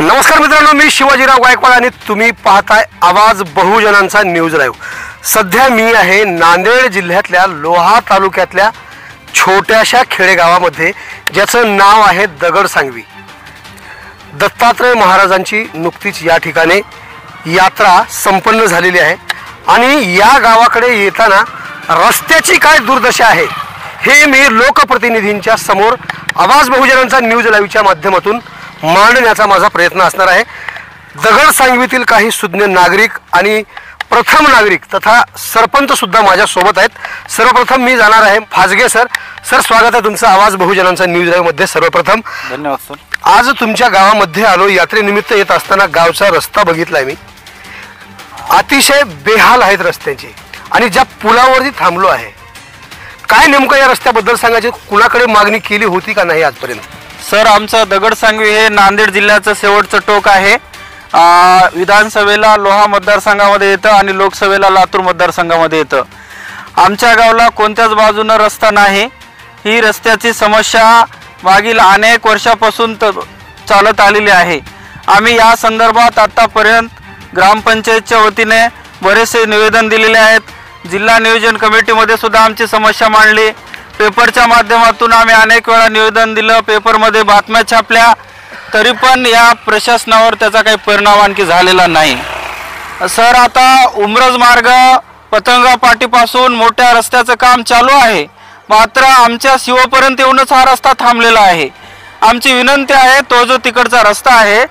नमस्कार मित्रांनो, मी शिवाजीराव गायकवाड आणि तुम्ही पाहताय आवाज बहुजनांचा न्यूज लाईव्ह। सध्या मी आहे नांदेड जिल्ह्यातल्या लोहा तालुक्यातल्या छोट्याशा खेडेगावामध्ये, ज्याचं नाव आहे दगडसांगवी। दत्तात्रय महाराजांची नुकतीच या ठिकाणी यात्रा संपन्न झालेली आहे आणि या गावाकडे येताना रस्त्याची काय दुर्दशा आहे हे मी लोकप्रतिनिधींच्या समोर आवाज बहुजनांचा न्यूज लाईव्हच्या माध्यमातून मांडण्याचा माझा प्रयत्न असणार आहे। दगडसांगवीतील काही सुज्ञ नागरिक आणि प्रथम नागरिक तथा सरपंच सुद्धा माझ्या सोबत आहेत। सर्वप्रथम मी जाणार आहे फाजगे सर। सर, स्वागत आहे तुमचं आवाज बहुजनांचा न्यूज लाईव्ह मध्ये। सर्वप्रथम धन्यवाद सर। आज तुमच्या गावामध्ये आलो, यात्रेनिमित्त येत असताना गावचा रस्ता बघितलाय मी, अतिशय बेहाल आहेत रस्त्याचे आणि ज्या पुलावरती थांबलो आहे, काय नेमकं या रस्त्याबद्दल सांगायचे? कुणाकडे मागणी केली होती का नाही आजपर्यंत? सर, आमचं दगडसांगवी हे नांदेड जिल्ह्याचं शेवटचं टोक आहे। विधानसभेला लोहा मतदारसंघामध्ये येतं आणि लोकसभेला लातूर मतदारसंघामध्ये येतं। आमच्या गावाला कोणत्याच बाजूनं रस्ता नाही। ही रस्त्याची समस्या मागील अनेक वर्षापासून चालत आलेली आहे। आम्ही या संदर्भात आतापर्यंत ग्रामपंचायतच्या वतीने बरेचसे निवेदन दिलेले आहेत। जिल्हा नियोजन कमिटीमध्ये सुद्धा आमची समस्या मांडली। पेपरच्या माध्यमातून आम्ही अनेक वेळा निवेदन दिलं, पेपरमध्ये बातम्या छापल्या, तरी पण या प्रशासनावर त्याचा काही परिणाम आणखी झालेला नाही। सर, आता उमरज मार्ग पतंगा पाटीपासून मोठ्या रस्त्याचं काम चालू आहे, मात्र आमच्या शिवपर्यंत येऊनच हा रस्ता थांबलेला आहे। आमची विनंती आहे, तो जो तिकडचा रस्ता आहे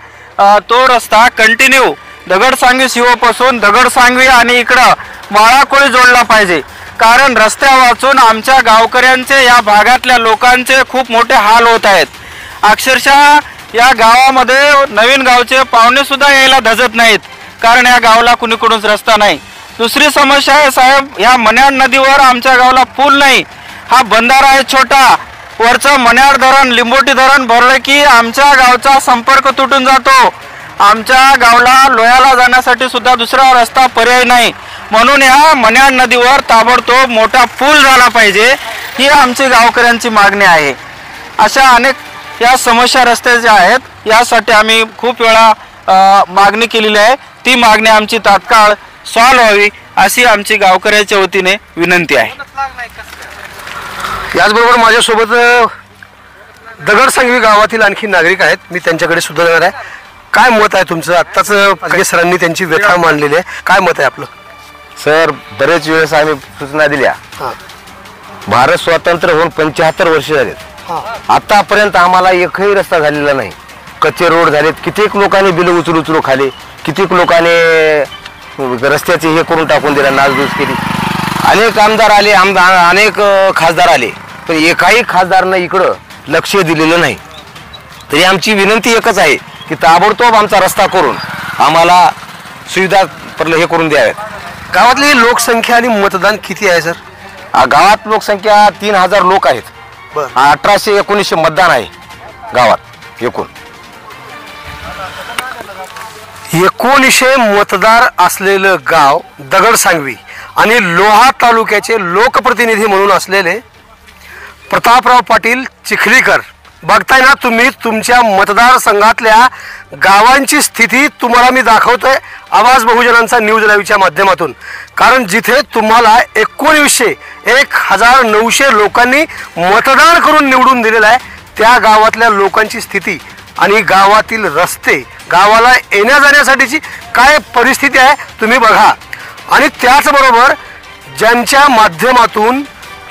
तो रस्ता कंटिन्यू दगडसांगवी शिवपासून दगडसांगवी आणि इकडं माळाकोळी जोडला पाहिजे, कारण रस्त्या वाचून आमच्या गावकऱ्यांचे, या भागातल्या लोकांचे खूप मोठे हाल होत आहेत। अक्षरशः या गावामध्ये नवीन गावचे पाहुणे सुद्धा यायला धजत नाहीत, कारण या गावाला कुणीकडूनच रस्ता नाही। दुसरी समस्या आहे साहेब, ह्या मन्याड नदीवर आमच्या गावाला पूल नाही। हा बंधारा आहे छोटा, वरचं मन्याड धरण, लिंबोटी धरण भरलं की आमच्या गावचा संपर्क तुटून जातो। आमच्या गावाला लोह्याला जाण्यासाठी सुद्धा दुसरा रस्ता पर्याय नाही, म्हणून या मन्याड नदीवर ताबडतोब मोठा पूल झाला पाहिजे, ही आमची गावकऱ्यांची मागणी आहे। अशा अनेक या समस्या रस्त्याच्या आहेत, यासाठी आम्ही खूप वेळा मागणी केलेली आहे। ती मागणी आमची तात्काळ सॉल्व्ह व्हावी अशी आमची गावकऱ्याच्या वतीने विनंती आहे। याचबरोबर माझ्यासोबत दगडसांगवी गावातील आणखी नागरिक आहेत, मी त्यांच्याकडे सुद्धा जाणार आहे। काय मत आहे तुमचं? आत्ताच फाजगे सरांनी त्यांची व्यथा मांडलेली आहे, काय मत आहे आपलं? सर, बरेच वेळेस आम्ही सूचना दिल्या। भारत स्वतंत्र होऊन 75 वर्ष झालेत, आतापर्यंत आम्हाला एकही रस्ता झालेला नाही। कच्चे रोड झालेत, कित्येक लोकांनी बिल उचलू खाले, कित्येक लोकांनी रस्त्याचे हे करून टाकून दिला, नासधूस केली। अनेक आमदार आले, अनेक खासदार आले, पण एकाही खासदारनं इकडं लक्ष दिलेलं नाही। तरी आमची विनंती एकच आहे की ताबडतोब आमचा रस्ता करून आम्हाला सुविधा हे करून द्याव्यात। गावातली लोकसंख्या आणि मतदान किती आहे सर? गावात लोकसंख्या 3000 लोक आहेत। 1819 मतदान आहे गावात एकूण। 1900 मतदार असलेलं गाव दगडसांगवी आणि लोहा तालुक्याचे लोकप्रतिनिधी म्हणून असलेले प्रतापराव पाटील चिखलीकर, बघताय ना तुम्ही, तुमच्या मतदारसंघातल्या गावांची स्थिती तुम्हाला मी दाखवतोय आवाज बहुजनांचा न्यूज लाईव्हच्या माध्यमातून। कारण जिथे तुम्हाला 1900 लोकांनी मतदान करून निवडून दिलेलं आहे, त्या गावातल्या लोकांची स्थिती आणि गावातील रस्ते, गावाला येण्या जाण्यासाठीची काय परिस्थिती आहे तुम्ही बघा। आणि त्याचबरोबर ज्यांच्या माध्यमातून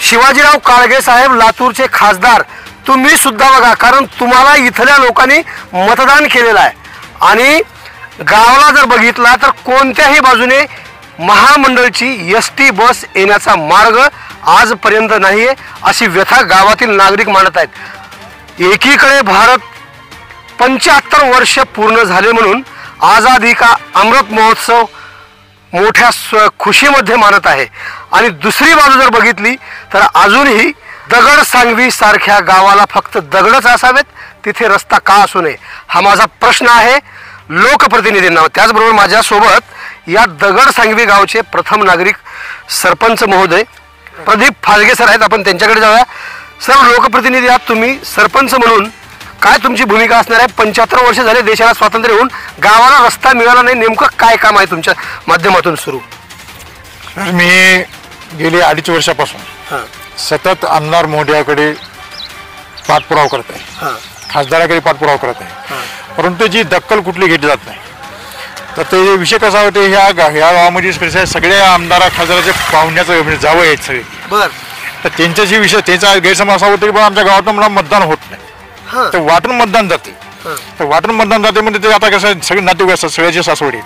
शिवाजीराव काळगे साहेब लातूरचे खासदार, तुम्ही सुद्धा बघा, कारण तुम्हाला इथल्या लोकांनी मतदान केलेलं आहे। आणि गावाला जर बघितला तर कोणत्याही बाजूने महामंडळची एसटी बस येण्याचा मार्ग आजपर्यंत नाही आहे, अशी व्यथा गावातील नागरिक मांडत आहेत। एकीकडे भारत 75 वर्ष पूर्ण झाले म्हणून आझादी का अमृत महोत्सव मोठ्या खुशीमध्ये मानत आहे, आणि दुसरी बाजू जर बघितली तर अजूनही दगडसांगवी सारख्या गावाला फक्त दगडच असावेत, तिथे रस्ता का असू नये, हा माझा प्रश्न आहे लोकप्रतिनिधींना। त्याचबरोबर माझ्यासोबत या दगडसांगवी गावचे प्रथम नागरिक सरपंच महोदय प्रदीप फाजगे सर आहेत, आपण त्यांच्याकडे जाऊया। सर, लोकप्रतिनिधी आहात तुम्ही, सरपंच म्हणून काय तुमची भूमिका असणार आहे? 75 वर्ष झाले देशाला स्वातंत्र्य होऊन गावाला रस्ता मिळाला नाही, नेमकं काय काम आहे तुमच्या माध्यमातून सुरू? तर मी गेली 2.5 वर्षापासून सतत आमदार महोदयाकडे पाठपुरावा करत आहे, खासदाराकडे पाठपुरावा करत आहे, परंतु जी दखल कुठली घेतली जात नाही. तर ते विषय कसा होते, ह्या गावामध्ये कसं आहे, सगळ्या आमदारा खासदाराचे पाहुण्याचं म्हणजे जावं आहेत सगळे. बर. तर त्यांचा जे विषय, त्यांचा गैरसमज असा होतो की बा आमच्या गावातून मला मतदान होत नाही, तर वाटून मतदान जाते. तर वाटून मतदान जाते म्हणजे ते आता कसं सगळे नातेवाईक असतात, सगळ्याचे सासवडी,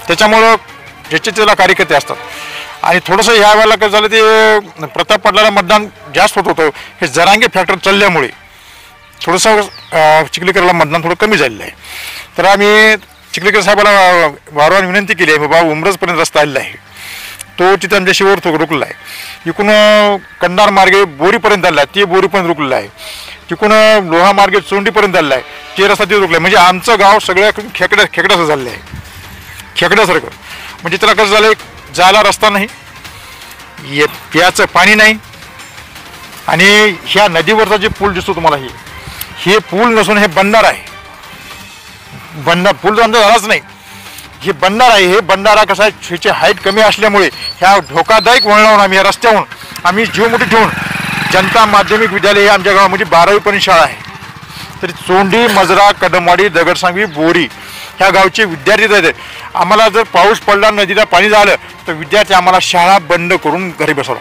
त्याच्यामुळं ज्याचे त्याला कार्यकर्ते असतात. आणि थोडंसं ह्या वेळेला कसं झालं, ते प्रताप पाटलाला मतदान जास्त होत होतं. हे जरांगे फॅक्टर चालल्यामुळे थोडंसं चिखलीकरला मतदान थोडं कमी झालेलं आहे. तर आम्ही चिखलीकर साहेबाला वारंवार विनंती केली आहे, बाबा उमरजपर्यंत रस्ता आलेला आहे, तो तिथं आमच्या शिवर रुकलेला आहे. इकडून कंधार मार्गे बोरीपर्यंत आलेला आहे, ते बोरीपर्यंत रुकलेलं आहे. तिकडून लोहा मार्गे चोंडीपर्यंत आलेला आहे, ते रस्ता तिथे रुकला आहे. म्हणजे आमचं गाव सगळ्या खेकड्याचं झालेलं आहे, खेकड्यासारखं. म्हणजे त्याला कसं झालं, जायला रस्ता नाही, प्याचं पाणी नाही. आणि ह्या नदीवरचा जे पूल दिसतो तुम्हाला, हे पूल नसून हे बंधार आहे. पूल तर आमचा झालाच नाही, हे बंधार आहे. हे बंधारा कसा आहे, ह्याची हाईट कमी असल्यामुळे ह्या धोकादायक वळणावरून आम्ही या रस्त्यावरून आम्ही जीव मोठी ठेवून जनता माध्यमिक विद्यालय हे आमच्या गावामध्ये 12वीपर्यंत शाळा आहे. तरी चोंडी, मजरा, कदमवाडी, दगडसांगवी, बोरी ह्या गावचे विद्यार्थी आहेत. आम्हाला जर पाऊस पडला, नदीला पाणी झालं, तर विद्यार्थी आम्हाला शाळा बंद करून घरी बसवला.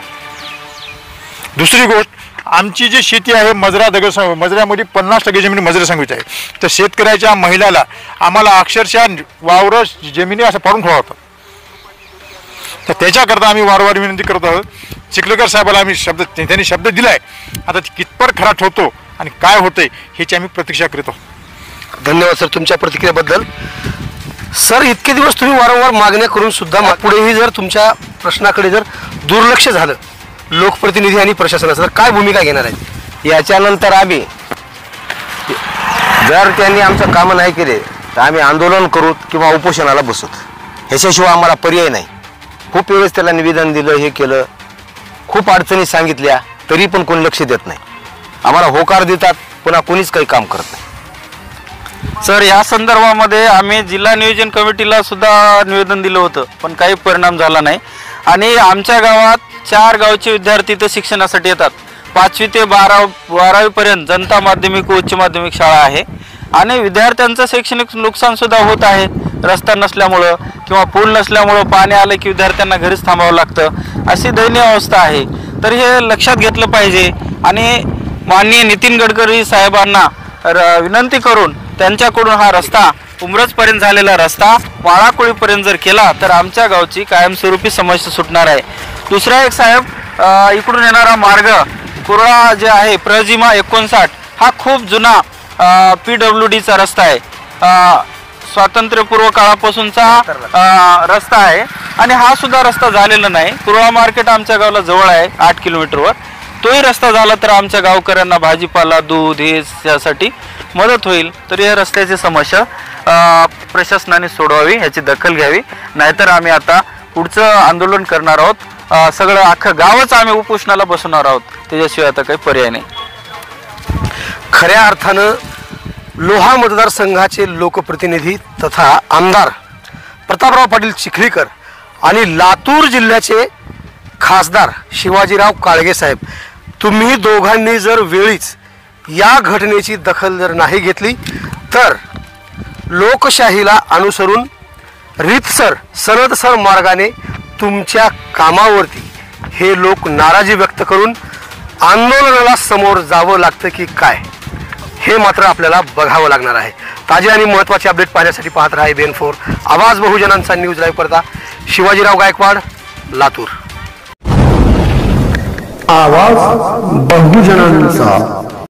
दुसरी गोष्ट, आमची जी शेती आहे मजऱ्यामध्ये 50% जमीन मजरे सांगवीची आहे. तर शेतकऱ्याच्या महिलाला आम्हाला अक्षरशः वावर जमिनी असं पाडून ठेवा होतं. तर त्याच्याकरता आम्ही वारंवार विनंती करत आहोत. चिखलीकर साहेबाला आम्ही त्यांनी शब्द दिलाय, आता कितपत खरा ठेवतो आणि काय होतंय ह्याची आम्ही प्रतीक्षा करीत आहोत. धन्यवाद सर तुमच्या प्रतिक्रियेबद्दल. सर, इतके दिवस तुम्ही वारंवार मागण्या करून सुद्धा पुढेही जर तुमच्या प्रश्नाकडे जर दुर्लक्ष झालं लोकप्रतिनिधी आणि प्रशासनाचं, तर काय भूमिका घेणार आहे? याच्यानंतर आम्ही जर त्यांनी आमचं कामं नाही केले तर आम्ही आंदोलन करू किंवा उपोषणाला बसू. ह्याच्याशिवाय आम्हाला पर्याय नाही. खूप वेळेस त्याला निवेदन दिलं, हे केलं, खूप अडचणी सांगितल्या, तरी पण कोणी लक्ष देत नाही. आम्हाला होकार देतात, पुन्हा कोणीच काही काम करत नाही. सर, या संदर्भामध्ये आम्ही जिल्हा नियोजन कमिटीला सुद्धा निवेदन दिलं होतं, पण काही परिणाम झाला नाही. आणि आमच्या गावात 4 गावचे विद्यार्थी इथं शिक्षणासाठी येतात. 5वी ते 12वीपर्यंत जनता माध्यमिक व उच्च माध्यमिक शाळा आहे. आणि विद्यार्थ्यांचं शैक्षणिक नुकसान सुद्धा होत आहे, रस्ता नसल्यामुळं किंवा पूल नसल्यामुळं. पाणी आलं की विद्यार्थ्यांना घरीच थांबावं लागतं, अशी दयनीय अवस्था आहे. तर हे लक्षात घेतलं पाहिजे. आणि माननीय नितीन गडकरी साहेबांना विनंती करून त्यांच्याकडून हा रस्ता उमरजपर्यंत झालेला रस्ता वाळाकुळीपर्यंत जर केला तर आमच्या गावची कायमस्वरूपी समस्या सुटणार आहे. दुसरा एक साहेब, इकडून येणारा मार्ग कुरळा जे आहे, प्रजिमा 59, हा खूप जुना PWDचा रस्ता आहे. स्वातंत्र्यपूर्व काळापासूनचा रस्ता आहे. आणि हा सुद्धा रस्ता झालेला नाही. कुरळा मार्केट आमच्या गावाला जवळ आहे, 8 किलोमीटरवर. तोही रस्ता झाला तर आमच्या गावकऱ्यांना भाजीपाला, दूध हे यासाठी मदत होईल. तर या रस्त्याची समस्या प्रशासनाने सोडवावी, ह्याची दखल घ्यावी. नाहीतर आम्ही आता पुढचं आंदोलन करणार आहोत. सगळं अख्खं गावच आम्ही उपोषणाला बसवणार आहोत. त्याच्याशिवाय आता काही पर्याय नाही. खऱ्या अर्थानं लोहा मतदारसंघाचे लोकप्रतिनिधी तथा आमदार प्रतापराव पाटील चिखलीकर आणि लातूर जिल्ह्याचे खासदार शिवाजीराव काळगे साहेब, तुम्ही दोघांनी जर वेळीच या घटनेची दखल जर नाही घेतली तर लोकशाहीला अनुसरून रीतसर सनदसर मार्गाने तुमच्या कामावरती हे लोक नाराजी व्यक्त करून आंदोलनाला समोर जावं लागतं की काय, हे मात्र आपल्याला बघावं लागणार आहे. ताजे आणि महत्त्वाचे अपडेट पाहण्यासाठी पाहत राहा BN4 आवाज बहुजनांचा न्यूज लाईव्ह करता शिवाजीराव गायकवाड, लातूर. आवाज बहुजनांचा.